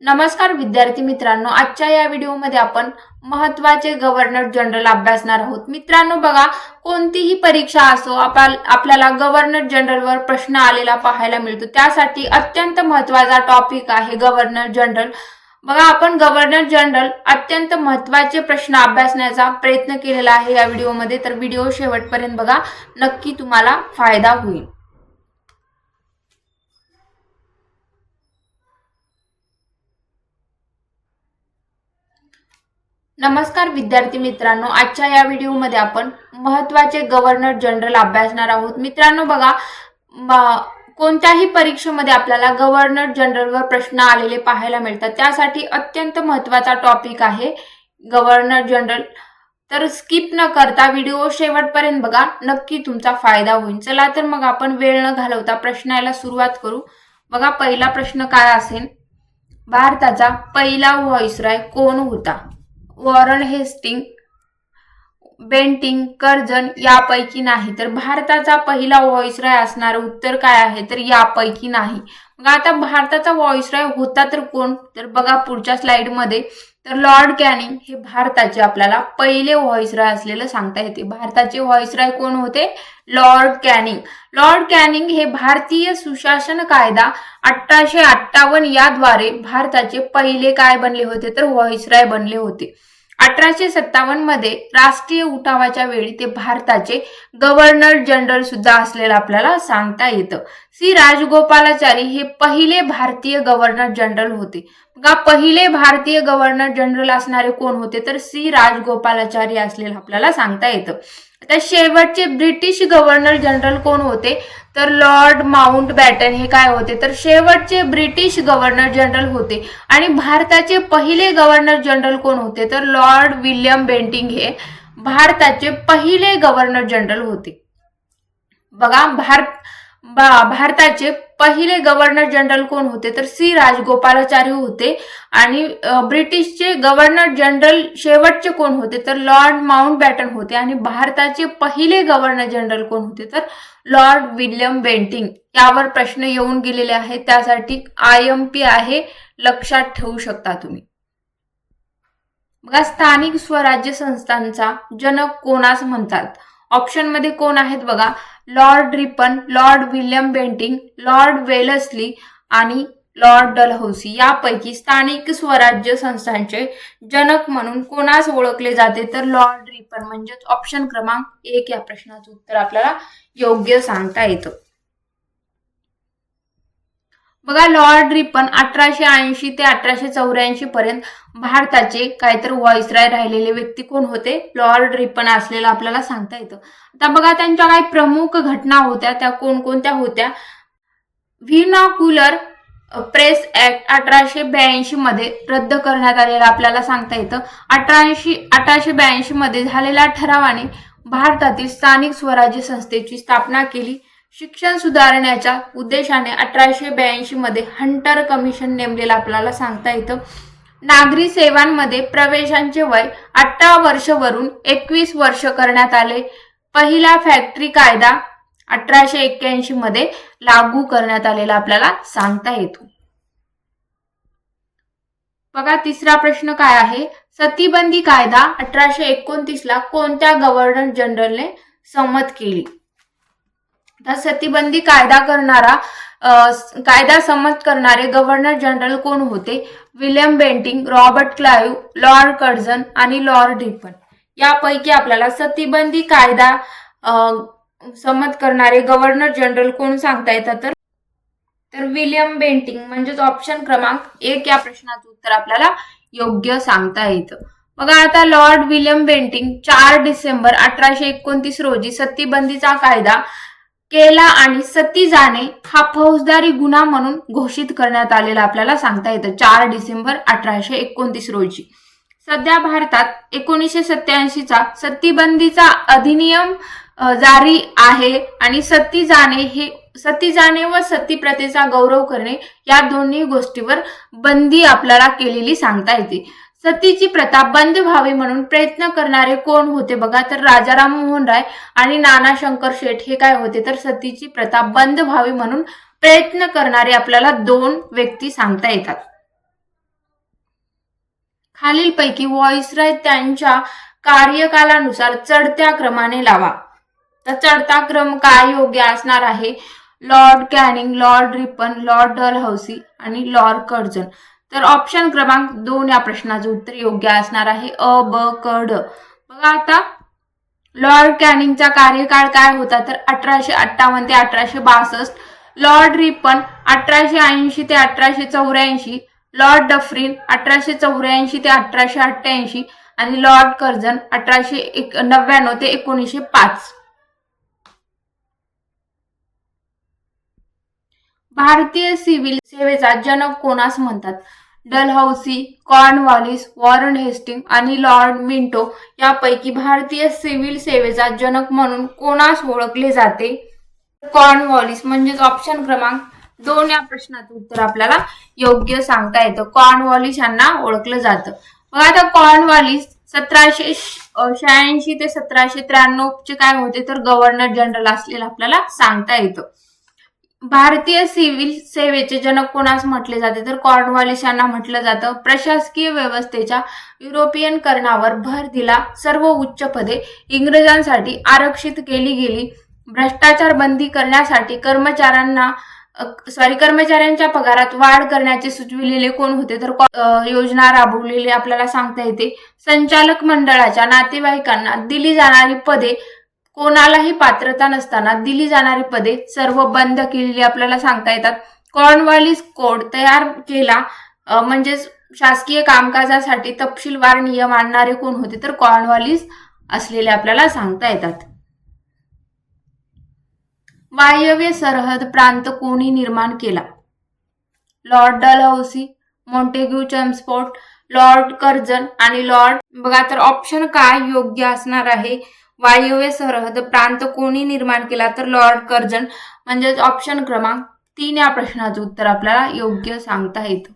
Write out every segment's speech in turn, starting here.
नमस्कार विद्यार्थी मित्रांनो, आजच्या या व्हिडिओमध्ये आपण महत्त्वाचे गव्हर्नर जनरल अभ्यासणार आहोत। मित्रांनो बघा, कोणतीही परीक्षा असो आपल्याला गव्हर्नर जनरलवर प्रश्न आलेला पाहायला मिळतो। त्यासाठी अत्यंत महत्त्वाचा टॉपिक आहे गव्हर्नर जनरल। बघा, आपण गव्हर्नर जनरल अत्यंत महत्त्वाचे प्रश्न अभ्यासण्याचा प्रयत्न केलेला आहे या व्हिडिओमध्ये, तर व्हिडिओ शेवटपर्यंत बघा, नक्की तुम्हाला फायदा होईल। नमस्कार विद्यार्थी मित्रांनो, आजच्या या व्हिडिओमध्ये आपण महत्त्वाचे गव्हर्नर जनरल अभ्यासणार आहोत। मित्रांनो बघा, कोणत्याही परीक्षेमध्ये आपल्याला गव्हर्नर जनरलवर प्रश्न आलेले पाहायला मिळतात। त्यासाठी अत्यंत महत्त्वाचा टॉपिक आहे गव्हर्नर जनरल। तर स्किप न करता व्हिडिओ शेवटपर्यंत बघा, नक्की तुमचा फायदा होईल। चला तर मग आपण वेळ न घालवता प्रश्नाला सुरुवात करू। बघा, पहिला प्रश्न काय असेल, भारताचा पहिला व्हाईसरॉय कोण होता? वॉरन हेस्टिंग, बेंटिंग, कर्जन यापैकी नाही। तर भारताचा पहिला व्हाईसरॉय असणारे उत्तर काय आहे? तर यापैकी नाही। मग आता भारताचा व्हाईसरॉय होता तर कोण? तर बघा पुढच्या स्लाइड मध्ये, तर लॉर्ड कॅनिंग हे भारताचे आपल्याला पहिले व्हाईसरॉय असलेलं सांगता येते। भारताचे व्हाईसरॉय कोण होते? Lord Canning. लॉर्ड कॅनिंग हे भारतीय सुशासन कायदा 1858 याद्वारे भारताचे पहिले काय बनले होते? तर व्हाईसरॉय बनले होते। 1857 मध्ये राष्ट्रीय उठावाच्या वेळी ते भारताचे गव्हर्नर जनरल सुद्धा असलेलं आपल्याला सांगता येतं। सी राजगोपालाचारी हे पहिले भारतीय गव्हर्नर जनरल होते। बघा, पहिले भारतीय गव्हर्नर जनरल असणारे कोण होते? तर सी राजगोपालाचारी असलेलं आपल्याला सांगता येतं। आता शेवटचे ब्रिटिश गव्हर्नर जनरल कोण होते? तर लॉर्ड माउंटबॅटन हे काय होते? तर शेवटचे ब्रिटिश गव्हर्नर जनरल होते। आणि भारताचे पहिले गव्हर्नर जनरल कोण होते? तर लॉर्ड विल्यम बेंटिंग हे भारताचे पहिले गव्हर्नर जनरल होते। बघा, भारताचे पहिले गव्हर्नर जनरल कोण होते? तर सी राजगोपालाचारी होते। आणि ब्रिटिशचे गव्हर्नर जनरल शेवटचे कोण होते? तर लॉर्ड माउंटबॅटन होते। आणि भारताचे पहिले गव्हर्नर जनरल कोण होते? तर लॉर्ड विल्यम बेंटिंग। यावर प्रश्न येऊन गेलेले आहेत, त्यासाठी IMP आहे, लक्षात ठेवू शकता तुम्ही। बघा, स्थानिक स्वराज्य संस्थांचा जनक कोणास म्हणतात? ऑप्शन मध्ये कोण आहेत बघा, Lord Ripon, Lord William Bentinck, Lord Wellesley आणि लॉर्ड डलहौसी। यापैकी स्थानिक स्वराज्य संस्थांचे जनक म्हणून कोणास ओळखले जाते? तर लॉर्ड रिपन। म्हणजेच ऑप्शन क्रमांक 1 या प्रश्नाचं उत्तर आपल्याला योग्य सांगता येतं। बघा, लॉर्ड रिपन 1880 ते 1884 पर्यंत भारताचे काहीतरी व्हाईसरॉय राहिलेले व्यक्ती कोण होते? लॉर्ड रिपन असलेलं आपल्याला सांगता येतं। आता बघा, त्यांच्या काही प्रमुख घटना होत्या, त्या कोणकोणत्या होत्या? व्हिर्नाक्युलर प्रेस ऍक्ट 1882 मध्ये रद्द करण्यात आलेला आपल्याला सांगता येतं। 1882 मध्ये झालेल्या ठरावाने भारतातील स्थानिक स्वराज्य संस्थेची स्थापना केली। शिक्षण सुधारण्याच्या उद्देशाने 1882 मध्ये हंटर कमिशन नेमलेलं आपल्याला सांगता येतं। नागरी सेवांमध्ये प्रवेशांचे वय 18 वर्ष वरून 21 वर्ष करण्यात आले। पहिला फॅक्टरी कायदा 1881 मध्ये लागू करण्यात आलेला आपल्याला सांगता येतो। बघा, तिसरा प्रश्न काय आहे, सतीबंदी कायदा 1829 ला कोणत्या गव्हर्नर जनरलने संमत केली? तर सतीबंदी कायदा संमत करणारे गव्हर्नर जनरल कोण होते? William Bentinck, Robert Clive, Lord Curzon आणि लॉर्ड रिपन। यापैकी आपल्याला सतीबंदी कायदा संमत करणारे गव्हर्नर जनरल कोण सांगता येतात? तर विल्यम बेंटिंग। म्हणजेच ऑप्शन क्रमांक 1 या प्रश्नाचं उत्तर आपल्याला योग्य सांगता येतं। बघा, आता लॉर्ड विल्यम बेंटिंग 4 डिसेंबर 1829 रोजी सतीबंदीचा कायदा केला आणि सती जाणे हा फौजदारी गुन्हा म्हणून घोषित करण्यात आलेला आपल्याला सांगता येतं 4 डिसेंबर 1829 रोजी। सध्या भारतात 1987 चा सतीबंदीचा अधिनियम जारी आहे। आणि सती जाणे व सती प्रथेचा गौरव करणे या दोन्ही गोष्टीवर बंदी आपल्याला केलेली सांगता येते। सतीची प्रथा बंद व्हावी म्हणून प्रयत्न करणारे कोण होते? बघा, तर राजाराम मोहन राय आणि नाना शंकर शेठ हे काय होते? तर सतीची प्रथा बंद व्हावी म्हणून प्रयत्न करणारे आपल्याला 2 व्यक्ती सांगता येतात। खालीलपैकी व्हॉइसरॉय त्यांच्या कार्यकालानुसार चढत्या क्रमाने लावा. तर चढता क्रम काय योग्य असणार आहे? Lord Canning, Lord Ripon, Lord Dalhousie आणि लॉर्ड कर्झन. तर ऑप्शन क्रमांक 2 या प्रश्नाचं उत्तर योग्य असणार आहे अ, ब, क, ड. बघा आता लॉर्ड कॅनिंगचा कार्यकाळ काय होता? तर 1858 ते 1862. लॉर्ड रिपन 1880 ते 1884. लॉर्ड डफरिन 1884 ते 1888 आणि लॉर्ड कर्झन 1899 ते 1905. भारतीय सिव्हिल सेवेचा जनक कोणास म्हणतात? डलहौसी, कॉर्नवॉलिस, वॉरन हेस्टिंग आणि लॉर्ड मिंटो यापैकी भारतीय सिव्हिल सेवेचा जनक म्हणून कोणास ओळखले जाते? कॉर्नवॉलिस. म्हणजेच ऑप्शन क्रमांक 2 या प्रश्नाचं उत्तर आपल्याला योग्य सांगता येतं. कॉर्नवॉलिस यांना ओळखलं जातं. मग आता कॉर्नवॉलिस 1786 ते 1793 चे काय होते? तर गव्हर्नर जनरल असलेलं आपल्याला सांगता येतं. भारतीय सिव्हिल सेवेचे जनक कोणास म्हटले जाते? तर कॉर्नवॉलिस यांना म्हटलं जातं. प्रशासकीय व्यवस्थेच्या युरोपियनकरणावर भर दिला. सर्व उच्च पदे इंग्रजांसाठी आरक्षित केली गेली. भ्रष्टाचार बंदी करण्यासाठी कर्मचाऱ्यांच्या पगारात वाढ करण्याचे सुचविलेले कोण होते? तर योजना राबवलेली आपल्याला सांगता येते. संचालक मंडळाच्या नातेवाईकांना दिली जाणारी पदे, कोणालाही पात्रता नसताना दिली जाणारी पदे सर्व बंद केलेली आपल्याला सांगता येतात. कॉर्नवॉलिस कोड तयार केला. म्हणजेच शासकीय कामकाजासाठी तपशीलवार नियम आणणारे कोण होते? तर कॉर्नवॉलिस असलेले आपल्याला सांगता येतात. वायव्य सरहद प्रांत कोणी निर्माण केला? Lord Dalhousie, Montagu Chelmsford, Lord Curzon आणि लॉर्ड. बघा तर ऑप्शन काय योग्य असणार आहे? वायव्य सरहद प्रांत कोणी निर्माण केला? तर लॉर्ड कर्झन. म्हणजेच ऑप्शन क्रमांक 3 या प्रश्नाचं उत्तर आपल्याला योग्य सांगता येतं.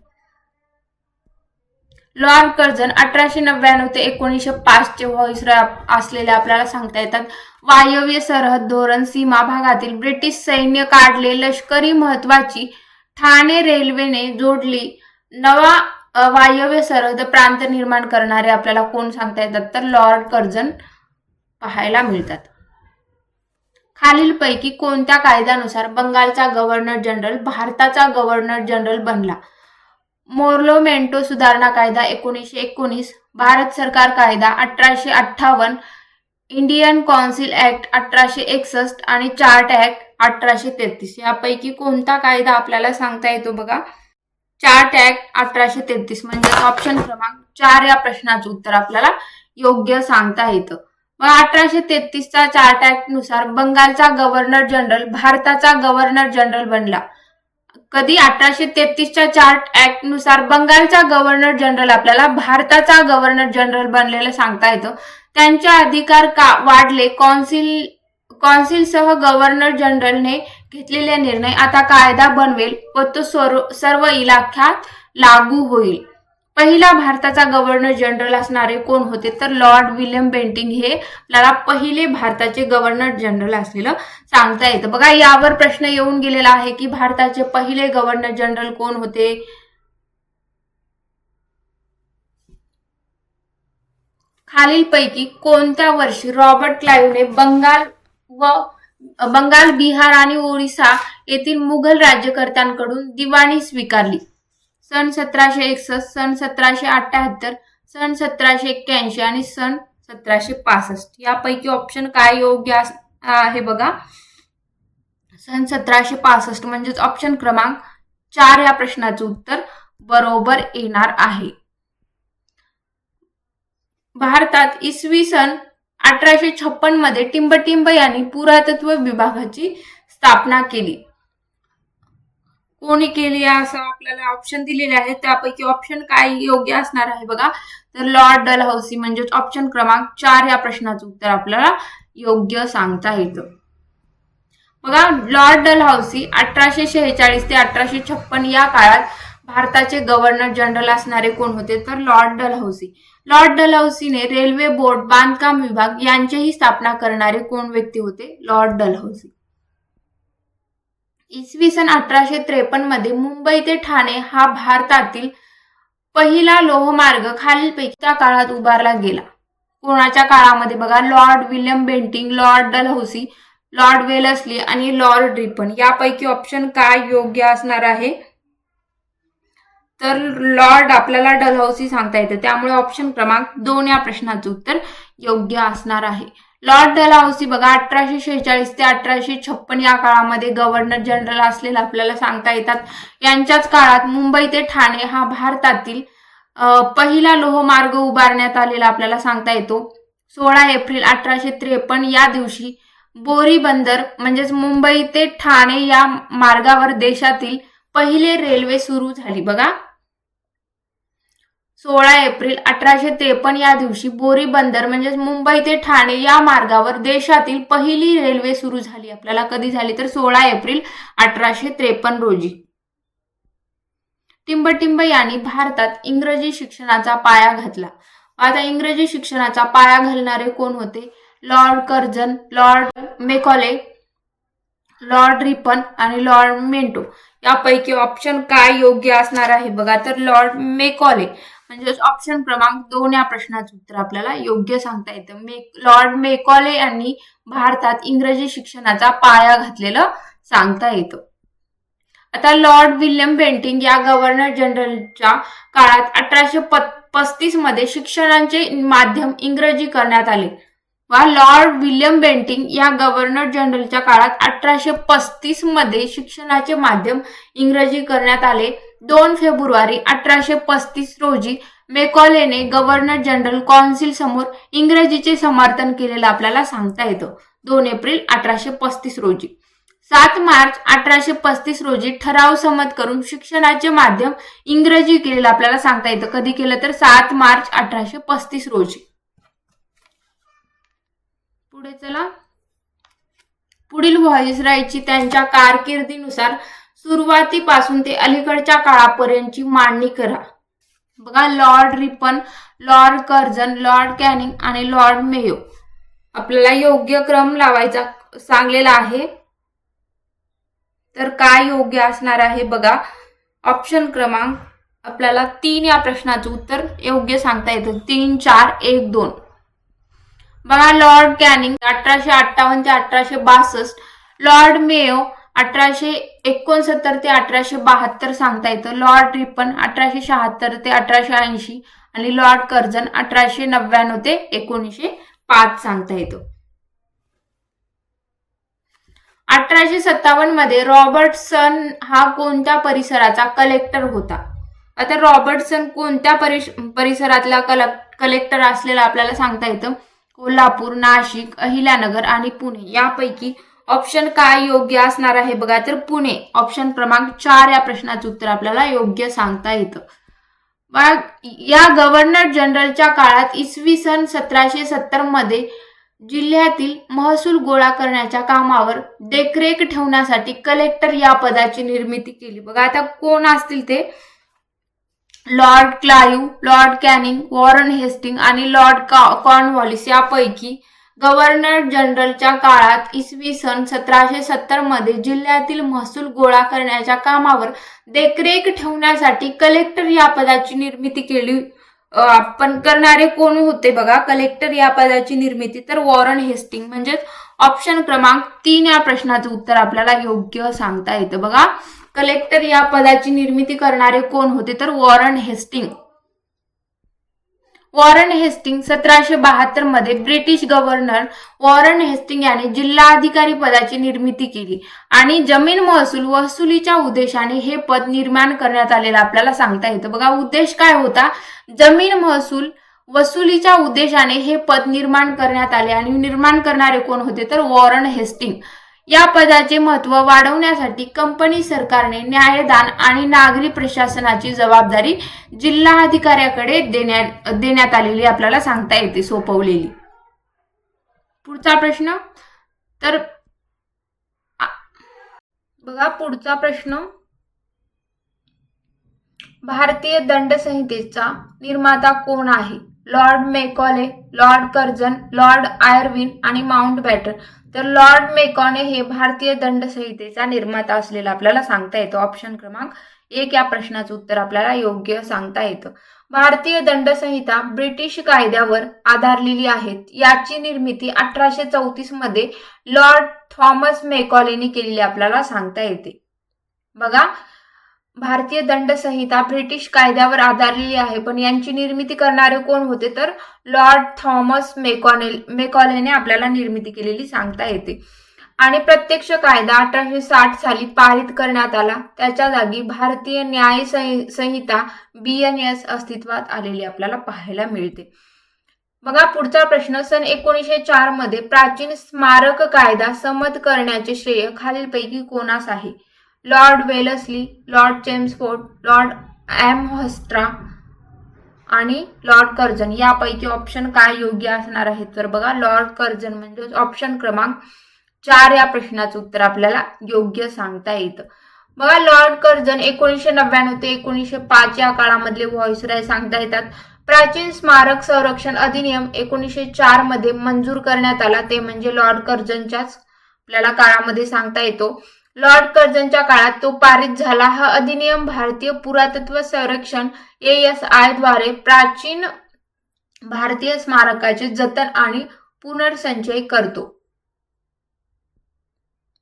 लॉर्ड कर्झन 1899 ते 1905 चे व्हॉइसरॉय असलेले आपल्याला सांगता येतात. वायव्य सरहद धोरण सीमा भागातील ब्रिटिश सैन्य काढले. लष्करी महत्वाची ठाणे रेल्वेने जोडली. नवा वायव्य सरहद प्रांत निर्माण करणारे आपल्याला कोण सांगता येतात? तर लॉर्ड कर्झन पाहायला मिळतात. खालीलपैकी कोणत्या कायद्यानुसार बंगालचा गव्हर्नर जनरल भारताचा गव्हर्नर जनरल बनला? मोर्लो-मेंटो सुधारणा कायदा 1919, भारत सरकार कायदा 1858, इंडियन कौन्सिल ऍक्ट 1861 आणि चार्ट ऍक्ट 1833. यापैकी कोणता कायदा आपल्याला सांगता येतो? बघा चार्ट ऍक्ट 1833. म्हणजे ऑप्शन क्रमांक 4 या प्रश्नाचं उत्तर आपल्याला योग्य सांगता येतं. 1833 चा चार्ट ऍक्ट नुसार बंगालचा गव्हर्नर जनरल भारताचा गव्हर्नर जनरल बनला. कधी? 1833 च्या चार्ट ऍक्ट नुसार बंगालचा गव्हर्नर जनरल आपल्याला भारताचा गव्हर्नर जनरल बनलेलं सांगता येतं. त्यांचे अधिकार का वाढले? कौन्सिलसह गव्हर्नर जनरलने घेतलेले निर्णय आता कायदा बनवेल व तो सर्व इलाख्यात लागू होईल. पहिला भारताचा गव्हर्नर जनरल असणारे कोण होते? तर लॉर्ड विल्यम बेंटिंक हे आपल्याला पहिले भारताचे गव्हर्नर जनरल असलेलं सांगता येतं. बघा यावर प्रश्न येऊन गेलेला आहे की भारताचे पहिले गव्हर्नर जनरल कोण होते? खालीलपैकी कोणत्या वर्षी रॉबर्ट क्लाइव्हने बंगाल, बिहार आणि ओरिसा येथील मुघल राज्यकर्त्यांकडून दिवाणी स्वीकारली? सन 1761, सन 1778, सन 1781 आणि सन 1765. यापैकी ऑप्शन काय योग्य आहे? बघा सन 1765. म्हणजेच ऑप्शन क्रमांक 4 या प्रश्नाचं उत्तर बरोबर येणार आहे. भारतात इसवी सन 1856 मध्ये टिंबटिंब यांनी पुरातत्व विभागाची स्थापना केली. कोणी केली असं आपल्याला ऑप्शन दिलेले आहेत. त्यापैकी ऑप्शन काय योग्य असणार आहे? बघा तर लॉर्ड डलहौसी. म्हणजेच ऑप्शन क्रमांक 4 या प्रश्नाचं उत्तर आपल्याला योग्य सांगता येतं. बघा लॉर्ड डलहौसी 1846 ते 1856 या काळात भारताचे गव्हर्नर जनरल असणारे कोण होते? तर लॉर्ड डलहौसी. लॉर्ड डलहौसीने रेल्वे बोर्ड, बांधकाम विभाग यांचीही स्थापना करणारे कोण व्यक्ती होते? Lord Dalhousie. इसवी सन 1853 मध्ये मुंबई ते ठाणे हा भारतातील पहिला लोहमार्ग खालीलपैकी त्या काळात उभारला गेला? कोणाच्या काळामध्ये बघा, Lord William Bentinck, Lord Dalhousie, Lord Wellesley आणि लॉर्ड रिपन. यापैकी ऑप्शन काय योग्य असणार आहे? तर लॉर्ड आपल्याला डलहौसी सांगता येतं, त्यामुळे ऑप्शन क्रमांक 2 या प्रश्नाचं उत्तर योग्य असणार आहे. लॉर्ड डलहौसी बघा 1846 ते 1856 या काळामध्ये गव्हर्नर जनरल असलेला आपल्याला सांगता येतात. यांच्याच काळात मुंबई ते ठाणे हा भारतातील पहिला लोहमार्ग उभारण्यात आलेला आपल्याला सांगता येतो. 16 एप्रिल 1853 या दिवशी बोरी बंदर म्हणजेच मुंबई ते ठाणे या मार्गावर देशातील पहिले रेल्वे सुरू झाली. बघा 16 एप्रिल 1853 या दिवशी बोरी बंदर म्हणजेच मुंबई ते ठाणे या मार्गावर देशातील पहिली रेल्वे सुरू झाली. आपल्याला कधी झाली तर 16 एप्रिल 1853 रोजी. टिंबटिंब यांनी भारतात इंग्रजी शिक्षणाचा पाया घातला. आता इंग्रजी शिक्षणाचा पाया घालणारे कोण होते? Lord Curzon, Lord Macaulay, Lord Ripon आणि लॉर्ड मेंटो. यापैकी ऑप्शन काय योग्य असणार आहे? बघा तर लॉर्ड मेकॉले म्हणजे ऑप्शन क्रमांक 2 या प्रश्नाचं उत्तर आपल्याला योग्य सांगता येतं. लॉर्ड मेकॉले यांनी भारतात इंग्रजी शिक्षणाचा पाया घातलेलं सांगता येतं. आता लॉर्ड विल्यम बेंटिंक या गव्हर्नर जनरलच्या काळात 1835 मध्ये शिक्षणाचे माध्यम इंग्रजी करण्यात आले. वा लॉर्ड विल्यम बेंटिंक या गव्हर्नर जनरलच्या काळात 1835 मध्ये शिक्षणाचे माध्यम इंग्रजी करण्यात आले. 2 फेब्रुवारी 1835 रोजी मेकॉलेने गव्हर्नर जनरल कौन्सिल समोर इंग्रजीचे समर्थन केलेलं आपल्याला सांगता येतं. 2 एप्रिल 1835 रोजी. 7 मार्च 1835 रोजी ठराव संमत करून शिक्षणाचे माध्यम इंग्रजी केलेलं आपल्याला सांगता येतं. कधी केलं तर 7 मार्च 1835 रोजी. पुढे चला, पुढील व्हाईसरायची त्यांच्या कारकिर्दीनुसार सुरुवातीपासून ते अलीकडच्या काळापर्यंतची मांडणी करा. बघा Lord Ripon, Lord Curzon, Lord Canning आणि लॉर्ड मेयो. आपल्याला योग्य क्रम लावायचा सांगलेला आहे. तर काय योग्य असणार आहे? बघा ऑप्शन क्रमांक आपल्याला 3 या प्रश्नाचं उत्तर योग्य सांगता येतं. 3, 4, 1, 2. बघा लॉर्ड कॅनिंग 1858 ते 1862, लॉर्ड मेयो 1869 ते 1872 सांगता येतं. लॉर्ड रिपन 1876 ते 1880 आणि लॉर्ड कर्झन 1899 ते 1905 सांगता येतं. 1857 मध्ये रॉबर्टसन हा कोणत्या परिसराचा कलेक्टर होता? आता रॉबर्टसन कोणत्या परिसरातला कलेक्टर असलेला आपल्याला सांगता येतं? कोल्हापूर, नाशिक, अहिल्यानगर आणि पुणे. यापैकी ऑप्शन काय योग्य असणार आहे? बघा तर पुणे. ऑप्शन क्रमांक 4 या प्रश्नाचं उत्तर आपल्याला योग्य सांगता येतं. या गव्हर्नर जनरलच्या काळात इसवी सन 1770 मध्ये जिल्ह्यातील महसूल गोळा करण्याच्या कामावर देखरेख ठेवण्यासाठी कलेक्टर या पदाची निर्मिती केली. बघा आता कोण असतील ते? Lord Clive, Lord Canning, Warren Hastings आणि लॉर्ड कॉर्नवॉलिस. यापैकी गव्हर्नर जनरलच्या काळात इसवी सन 1770 मध्ये जिल्ह्यातील महसूल गोळा करण्याच्या कामावर देखरेख ठेवण्यासाठी कलेक्टर या पदाची निर्मिती केली. आपण करणारे कोण होते? बघा कलेक्टर या पदाची निर्मिती तर वॉरन हेस्टिंग. म्हणजेच ऑप्शन क्रमांक 3 या प्रश्नाचं उत्तर आपल्याला योग्य सांगता येतं. बघा कलेक्टर या पदाची निर्मिती करणारे कोण होते? तर वॉरन हेस्टिंग. वॉरन हेस्टिंग 1772 मध्ये ब्रिटिश गव्हर्नर वॉरन हेस्टिंग यांनी जिल्हाधिकारी पदाची निर्मिती केली आणि जमीन महसूल वसुलीच्या उद्देशाने हे पद निर्माण करण्यात आलेलं आपल्याला सांगता येतं. बघा उद्देश काय होता? जमीन महसूल वसुलीच्या उद्देशाने हे पद निर्माण करण्यात आले आणि निर्माण करणारे कोण होते? तर वॉरन हेस्टिंग. या पदाचे महत्त्व वाढवण्यासाठी कंपनी सरकारने न्यायदान आणि नागरी प्रशासनाची जबाबदारी जिल्हाधिकाऱ्याकडे देण्यात आलेली आपल्याला सांगता येते, सोपवलेली. पुढचा प्रश्न तर बघा पुढचा प्रश्न, भारतीय दंड संहितेचा निर्माता कोण आहे? Lord Macaulay, Lord Curzon, Lord Irwin आणि माउंटबॅटन. तर लॉर्ड मेकॉले हे भारतीय दंड संहितेचा निर्माता असलेला आपल्याला सांगता येतो. ऑप्शन क्रमांक एक या प्रश्नाचं उत्तर आपल्याला योग्य सांगता येतं. भारतीय दंड संहिता ब्रिटिश कायद्यावर आधारलेली आहेत. याची निर्मिती 1834 मध्ये लॉर्ड थॉमस मेकॉलेनी केलेली आपल्याला सांगता येते. बघा, भारतीय दंड संहिता ब्रिटिश कायद्यावर आधारलेली आहे, पण यांची निर्मिती करणारे कोण होते तर लॉर्ड थॉमस मेकॉलेने आपल्याला निर्मिती केलेली सांगता येते. आणि प्रत्यक्ष कायदा 1860 साली पारित करण्यात आला. त्याच्या जागी भारतीय न्याय संहिता BNS अस्तित्वात आलेली आपल्याला पाहायला मिळते. बघा, पुढचा प्रश्न. सन 1904 मध्ये प्राचीन स्मारक कायदा संमत करण्याचे श्रेय खालीलपैकी कोणास आहे? Lord Wellesley, Lord Chelmsford, Lord एमहर्स्ट्रा आणि लॉर्ड कर्झन. यापैकी ऑप्शन काय योग्य असणार आहे? तर बघा, लॉर्ड कर्झन म्हणजे ऑप्शन क्रमांक 4 या प्रश्नाचं उत्तर आपल्याला योग्य सांगता येतं. बघा, लॉर्ड कर्झन 1999 ते 1905 या काळामधले व्हॉइसरॉय सांगता येतात. प्राचीन स्मारक संरक्षण अधिनियम 1904 मध्ये मंजूर करण्यात आला, ते म्हणजे लॉर्ड कर्झनच्याच आपल्याला काळामध्ये सांगता येतो. लॉर्ड कर्झनच्या काळात तो पारित झाला. हा अधिनियम भारतीय पुरातत्व संरक्षण ASI द्वारे प्राचीन भारतीय स्मारकाचे जतन आणि पुनर्संचय करतो.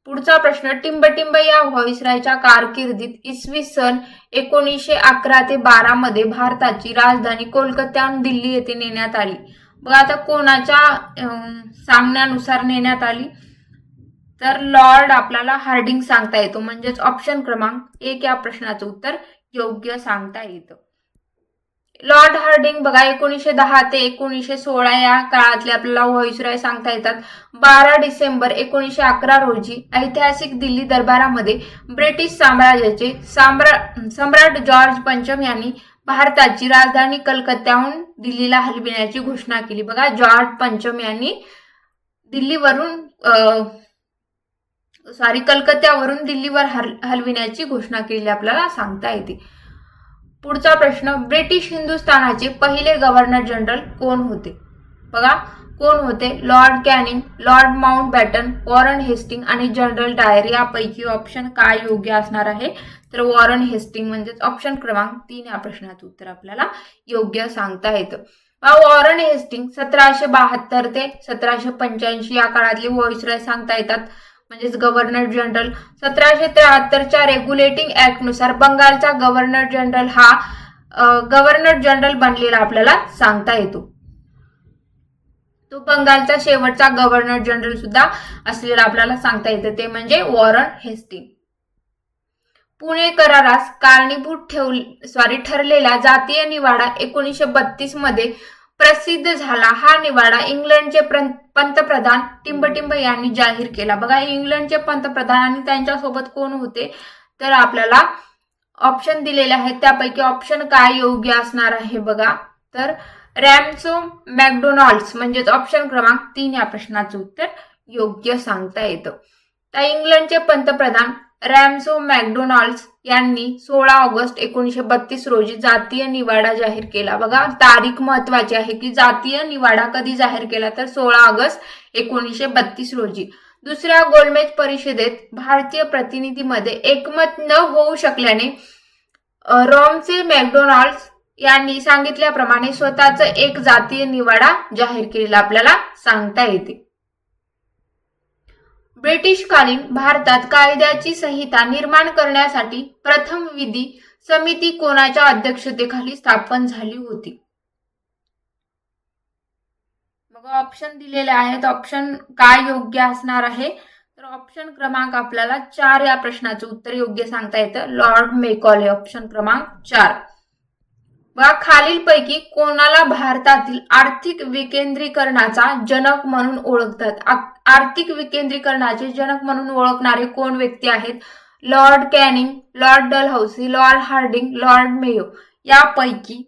पुढचा प्रश्न. टिंबटिंब या व्हॉइसरॉयच्या कारकिर्दीत इसवी सन 1911 ते 12 मध्ये भारताची राजधानी कोलकात्याहून दिल्ली येथे नेण्यात आली. बघा, आता कोणाच्या सांगण्यानुसार नेण्यात आली? तर लॉर्ड आपल्याला हार्डिंग सांगता येतो, म्हणजेच ऑप्शन क्रमांक 1 या प्रश्नाचं उत्तर योग्य सांगता येतं. लॉर्ड हार्डिंग बघा 1910 ते 1916 या काळातले आपल्याला व्हॉइसरॉय सांगता येतात. 12 डिसेंबर 1911 रोजी ऐतिहासिक दिल्ली दरबारामध्ये ब्रिटिश साम्राज्याचे सम्राट जॉर्ज पंचम यांनी भारताची राजधानी कलकत्त्याहून दिल्लीला हलविण्याची घोषणा केली. बघा, जॉर्ज पंचम यांनी कलकत्त्यावरून दिल्लीवर हलविण्याची घोषणा केली आपल्याला सांगता येते. पुढचा प्रश्न. ब्रिटिश हिंदुस्थानाचे पहिले गव्हर्नर जनरल कोण होते? बघा, कोण होते? Lord Canning, Lord Mountbatten, Warren Hastings आणि जनरल डायर. यापैकी ऑप्शन काय योग्य असणार आहे? तर वॉरन हेस्टिंग म्हणजेच ऑप्शन क्रमांक 3 या प्रश्नाचं उत्तर आपल्याला योग्य सांगता येतं. वॉरन हेस्टिंग 1772 ते 1785 या काळातले व्हॉइसरॉय सांगता येतात, म्हणजेच गव्हर्नर जनरल. 1773च्या रेग्युलेटिंग ऍक्ट नुसार बंगालचा गव्हर्नर जनरल हा गव्हर्नर जनरल बनलेला आपल्याला सांगता येतो. तो बंगालचा शेवटचा गव्हर्नर जनरल सुद्धा असलेला आपल्याला सांगता येतं, ते म्हणजे वॉरन हेस्टिंग. पुणे करारास कारणीभूत ठरलेला जातीय निवाडा 1932 मध्ये प्रसिद्ध झाला. हा निवाडा इंग्लंडचे पंतप्रधान टिंबटिंब यांनी जाहीर केला. बघा, इंग्लंडचे पंतप्रधान आणि त्यांच्यासोबत कोण होते? तर आपल्याला ऑप्शन दिलेले आहेत, त्यापैकी ऑप्शन काय योग्य असणार आहे? बघा, तर रॅमसो मॅकडोनाल्ड्स म्हणजेच ऑप्शन क्रमांक 3 या प्रश्नाचं उत्तर योग्य सांगता येतं. तर इंग्लंडचे पंतप्रधान रॅमसो मॅकडोनाल्ड्स यांनी 16 ऑगस्ट 1932 रोजी जातीय निवाडा जाहीर केला. बघा, तारीख महत्वाची आहे की जातीय निवाडा कधी जाहीर केला? तर 16 ऑगस्ट 1932 रोजी. दुसऱ्या गोलमेज परिषदेत भारतीय प्रतिनिधीमध्ये एकमत न होऊ शकल्याने रॅमसे मॅकडोनाल्ड्स यांनी सांगितल्याप्रमाणे स्वतःच एक जातीय निवाडा जाहीर केलेला आपल्याला सांगता येते. ब्रिटिशकालीन भारतात कायद्याची संहिता निर्माण करण्यासाठी प्रथम विधी समिती कोणाच्या अध्यक्षतेखाली स्थापन झाली होती? बघा, ऑप्शन दिलेले आहेत. ऑप्शन काय योग्य असणार आहे? तर ऑप्शन क्रमांक आपल्याला 4 या प्रश्नाचं उत्तर योग्य सांगता येतं, लॉर्ड मेकॉले. ऑप्शन क्रमांक 4. बघा, खालीलपैकी कोणाला भारतातील आर्थिक विकेंद्रीकरणाचा जनक म्हणून ओळखतात? आर्थिक विकेंद्रीकरणाचे जनक म्हणून ओळखणारे कोण व्यक्ती आहेत? Lord Canning, Lord Dalhousie, Lord Hardinge, Lord Mayo. यापैकी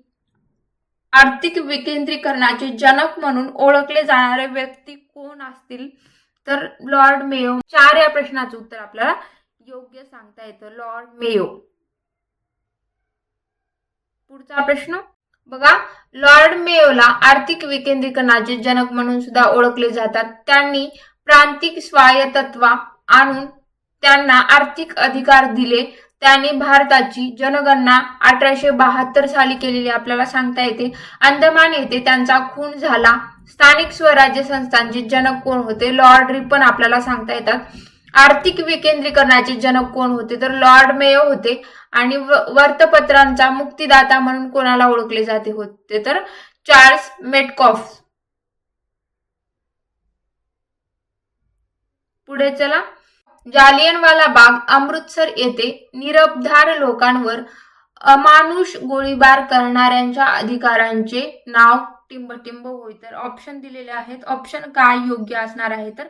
आर्थिक विकेंद्रीकरणाचे जनक म्हणून ओळखले जाणारे व्यक्ती कोण असतील? तर लॉर्ड मेयो. 4 या प्रश्नाचं उत्तर आपल्याला योग्य सांगता येतं, लॉर्ड मेयो. पुढचा प्रश्न बघा, लॉर्ड मेयोला आर्थिक विकेंद्रीकरणाचे जनक म्हणून सुद्धा ओळखले जातात. त्यांनी प्रांतिक स्वायत्तता आणून त्यांना आर्थिक अधिकार दिले. त्यांनी भारताची जनगणना 1872 साली केलेली आपल्याला सांगता येते. अंदमान येथे त्यांचा खून झाला. स्थानिक स्वराज्य संस्थांचे जनक कोण होते? लॉर्ड रिपन आपल्याला सांगता येतात. आर्थिक विकेंद्रीकरणाचे जनक कोण होते? तर लॉर्ड मेयो होते. आणि वर्तपत्रांचा मुक्तिदाता म्हणून कोणाला ओळखले जाते होते? तर चार्ल्स मेटकॉफ. पुढे चला. जालियनवाला बाग अमृतसर येथे निरपराध लोकांवर अमानुष गोळीबार करणाऱ्यांच्या अधिकाऱ्यांचे नाव टिंबटिंब होय. तर ऑप्शन दिलेले आहेत. ऑप्शन काय योग्य असणार आहे? तर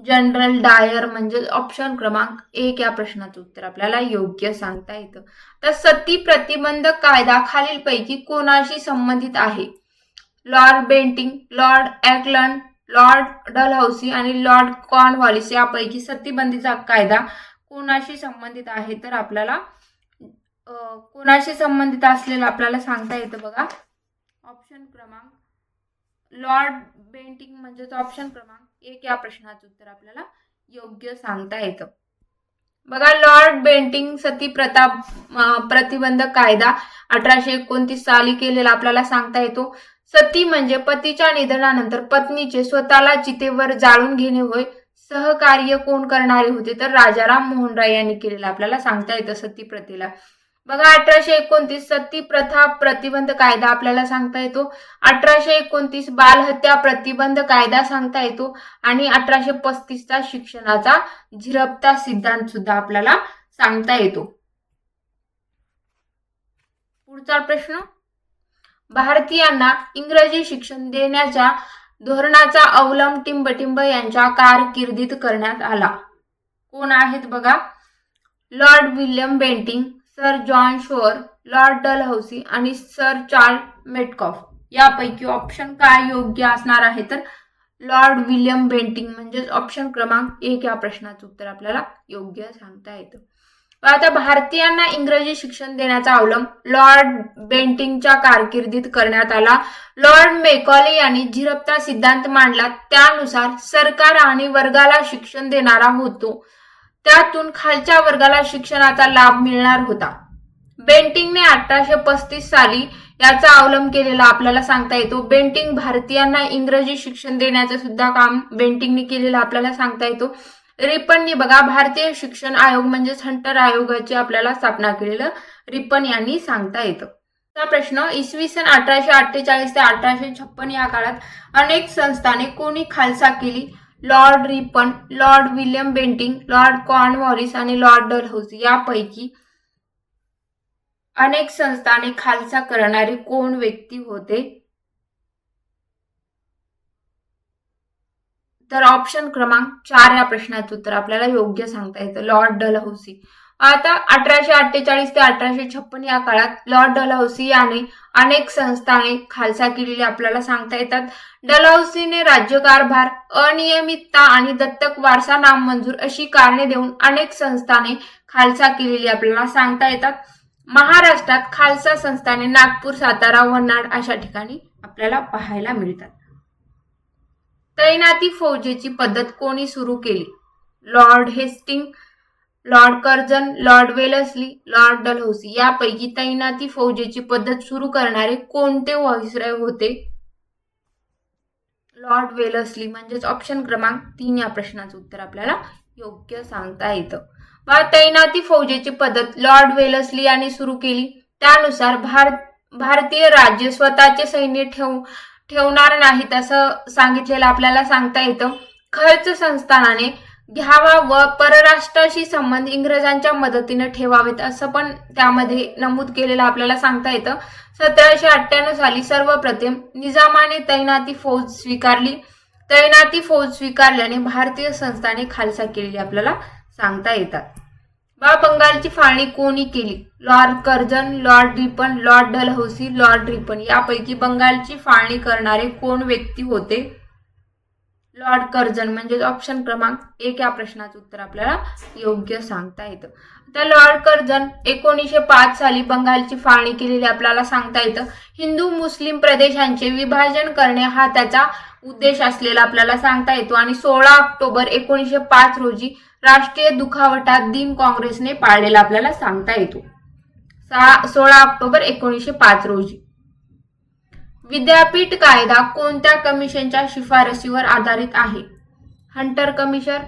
जनरल डायर म्हणजे ऑप्शन क्रमांक 1 या प्रश्नाचं उत्तर आपल्याला योग्य सांगता येतं. तर सती प्रतिबंधक कायदा खालीलपैकी कोणाशी संबंधित आहे? Lord Bentinck, Lord Auckland, Lord Dalhousie आणि लॉर्ड कॉर्नवॉलिस यापैकी सतीबंदीचा कायदा कोणाशी संबंधित आहे? तर आपल्याला कोणाशी संबंधित असलेला आपल्याला सांगता येतं बघा. ऑप्शन क्रमांक लॉर्ड बेंटिंग म्हणजेच ऑप्शन क्रमांक 1 या प्रश्नाचं उत्तर आपल्याला योग्य सांगता येतं. बघा, लॉर्ड बेंटिंग सती प्रथा प्रतिबंधक कायदा 1829 साली केलेला आपल्याला सांगता येतो. सती म्हणजे पतीच्या निधनानंतर पत्नीचे स्वतःला चितेवर जाळून घेणे होय. सहकार्य कोण करणारे होते? तर राजाराम मोहन राय यांनी केलेला आपल्याला सांगता येतं सती प्रथेला. बघा, 1829 सती प्रथा प्रतिबंध कायदा आपल्याला सांगता येतो. 1829 बालहत्या प्रतिबंध कायदा सांगता येतो. आणि 1835चा शिक्षणाचा झिरपता सिद्धांत सुद्धा आपल्याला सांगता येतो. पुढचा प्रश्न. भारतीयांना इंग्रजी शिक्षण देण्याच्या धोरणाचा अवलंब टिंबटिंब यांच्या कारकिर्दीत करण्यात आला. कोण आहेत बघा? Lord William Bentinck, Sir John Shore, Lord Dalhousie आणि सर चार्ल्स मेटकॉफ यापैकी ऑप्शन काय योग्य असणार आहे? तर लॉर्ड विल्यम बेंटिंग म्हणजेच ऑप्शन क्रमांक 1 या प्रश्नाचं उत्तर आपल्याला योग्य सांगता येतं. आता भारतीयांना इंग्रजी शिक्षण देण्याचा अवलंब लॉर्ड बेंटिंगच्या कारकिर्दीत करण्यात आला. लॉर्ड मेकॉले यांनी झिरपता सिद्धांत मांडला. त्यानुसार सरकार आणि वर्गाला शिक्षण देणारा होतो, त्यातून खालच्या वर्गाला शिक्षणाचा लाभ मिळणार होता. बेंटिंगने 1835 साली याचा अवलंब केलेला आपल्याला सांगता येतो. बेंटिंग भारतीयांना इंग्रजी शिक्षण देण्याचं सुद्धा काम बेंटिंगने केलेलं आपल्याला सांगता येतो. रिपननी बघा भारतीय शिक्षण आयोग म्हणजेच हंटर आयोगाची आपल्याला स्थापना केलेलं रिपन यांनी सांगता येतं. हा प्रश्न. इसवी सन 1848 ते 1856 या काळात अनेक संस्थाने कोणी खालसा केली? Lord Ripon, Lord William Bentinck, Lord Cornwallis आणि लॉर्ड डलहौसी यापैकी अनेक संस्थाने खालसा करणारे कोण व्यक्ती होते? तर ऑप्शन क्रमांक 4 या प्रश्नाचं उत्तर आपल्याला योग्य सांगता येतं. Lord Dalhousie. आता 1848 ते 1856 या काळात लॉर्ड डलहौसी याने अनेक संस्थाने खालसा केलेली आपल्याला सांगता येतात. डलहौसीने राज्यकारभार, अनियमितता आणि दत्तक वारसा नामंजूर अशी कारणे देऊन अनेक संस्थाने खालसा केलेली आपल्याला सांगता येतात. महाराष्ट्रात खालसा संस्थाने नागपूर, सातारा, वनाड अशा ठिकाणी आपल्याला पाहायला मिळतात. तैनाती फौजेची पद्धत कोणी सुरू केली? Lord Hastings, Lord Curzon, Lord Wellesley, Lord Dalhousie यापैकी तैनाती फौजेची पद्धत सुरू करणारे कोणते व्हाईसरॉय होते? लॉर्ड वेलस्ली म्हणजेच ऑप्शन क्रमांक 3 या प्रश्नाचं उत्तर आपल्याला योग्य सांगता येतं. तैनाती फौजेची पद्धत लॉर्ड वेलस्ली यांनी सुरू केली. त्यानुसार भारतीय राज्य स्वतःचे सैन्य ठेवणार नाहीत असं सांगितलेलं आपल्याला सांगता येतं. खर्च संस्थानाने घ्यावा व परराष्ट्राशी संबंध इंग्रजांच्या मदतीने ठेवावेत असं पण त्यामध्ये नमूद केलेलं आपल्याला सांगता येतं. 1798 साली सर्वप्रथम निजामाने तैनाती फौज स्वीकारली. तैनाती फौज स्वीकारल्याने भारतीय संस्थाने खालसा केलेली आपल्याला सांगता येतात. बंगालची फाळणी कोणी केली? Lord Curzon, Lord Ripon, Lord Dalhousie, Lord Ripon यापैकी बंगालची फाळणी करणारे कोण व्यक्ती होते? लॉर्ड कर्जन म्हणजे ऑप्शन क्रमांक 1 या प्रश्नाचं उत्तर आपल्याला योग्य सांगता येतं. तर लॉर्ड कर्जन 1905 साली बंगालची फाळणी केलेली आपल्याला सांगता येतं. हिंदू मुस्लिम प्रदेशांचे विभाजन करणे हा त्याचा उद्देश असलेला आपल्याला सांगता येतो. आणि 16 ऑक्टोबर 1905 रोजी राष्ट्रीय दुखावता दिन काँग्रेसने पाळलेला आपल्याला सांगता येतो? 16 ऑक्टोबर 1905 रोजी. विद्यापीठ कायदा कोणत्या कमिशनच्या शिफारशीवर आधारित आहे? Hunter commission,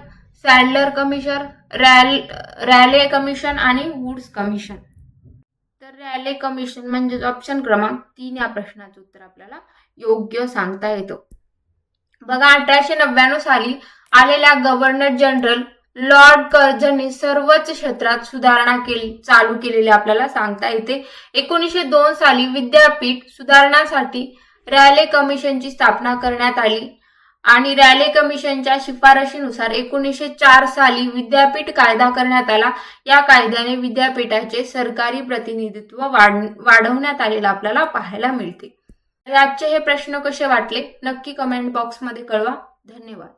Sadler commission, Raleigh commission आणि वुड्स कमिशन. तर रॅले कमिशन म्हणजे ऑप्शन क्रमांक 3 या प्रश्नाचं उत्तर आपल्याला योग्य सांगता येतं. बघा 1899 साली आलेल्या गव्हर्नर जनरल लॉर्ड कर्झनने सर्वच क्षेत्रात सुधारणा चालू केलेली आपल्याला सांगता येते. 1902 साली विद्यापीठ सुधारणासाठी रॅले कमिशनची स्थापना करण्यात आली आणि रॅले कमिशनच्या शिफारशीनुसार 1904 साली विद्यापीठ कायदा करण्यात आला. या कायद्याने विद्यापीठाचे सरकारी प्रतिनिधित्व वाढवण्यात आलेलं आपल्याला पाहायला मिळते. आजचे हे प्रश्न कसे वाटले नक्की कमेंट बॉक्समध्ये कळवा. धन्यवाद.